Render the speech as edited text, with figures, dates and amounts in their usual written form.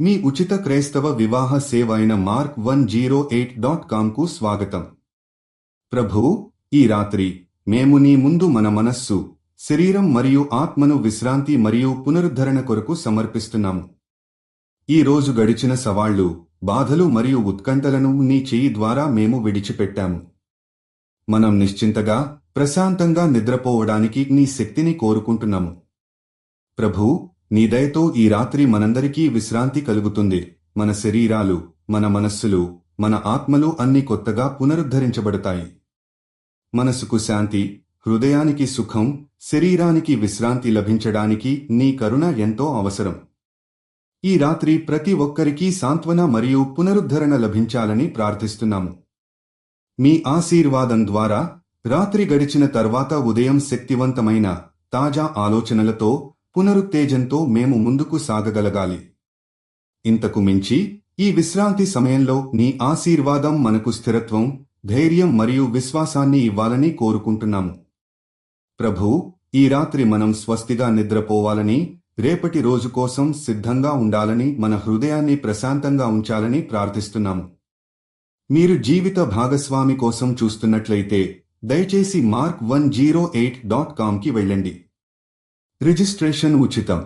మీ ఉచిత క్రైస్తవ వివాహ సేవ అయిన mark108.comకు స్వాగతం. ప్రభూ, ఈ రాత్రి మేము నీ ముందు మన మనస్సు, శరీరం మరియు ఆత్మను విశ్రాంతి మరియు పునరుద్ధరణ కొరకు సమర్పిస్తున్నాము. ఈ రోజు గడిచిన సవాళ్లు, బాధలు మరియు ఉత్కంఠలను నీ చెయ్యి ద్వారా మేము విడిచిపెట్టాము. మనం నిశ్చింతగా, ప్రశాంతంగా నిద్రపోవడానికి నీ శక్తిని కోరుకుంటున్నాము. ప్రభూ, నీ దయతో ఈ రాత్రి మనందరికీ విశ్రాంతి కలుగుతుంది. మన శరీరాలు, మన మనస్సులు, మన ఆత్మలు అన్ని కొత్తగా పునరుద్ధరించబడతాయి. మనసుకు శాంతి, హృదయానికి సుఖం, శరీరానికి విశ్రాంతి లభించడానికి నీ కరుణ ఎంతో అవసరం. ఈ రాత్రి ప్రతి ఒక్కరికీ సాంత్వన మరియు పునరుద్ధరణ లభించాలని ప్రార్థిస్తున్నాము. మీ ఆశీర్వాదం ద్వారా రాత్రి గడిచిన తర్వాత ఉదయం శక్తివంతమైన, తాజా ఆలోచనలతో, పునరుత్తేజంతో మేము ముందుకు సాగగలగాలి. ఇంతకు మించి ఈ విశ్రాంతి సమయంలో నీ ఆశీర్వాదం మనకు స్థిరత్వం, ధైర్యం మరియు విశ్వాసాన్ని ఇవ్వాలని కోరుకుంటున్నాము. ప్రభూ, ఈ రాత్రి మనం స్వస్తిగా నిద్రపోవాలని, రేపటి రోజు కోసం సిద్ధంగా ఉండాలని, మన హృదయాన్ని ప్రశాంతంగా ఉంచాలని ప్రార్థిస్తున్నాము. మీరు జీవిత భాగస్వామి కోసం చూస్తున్నట్లయితే దయచేసి mark108.comకి వెళ్ళండి. రిజిస్ట్రేషన్ ఉచితం.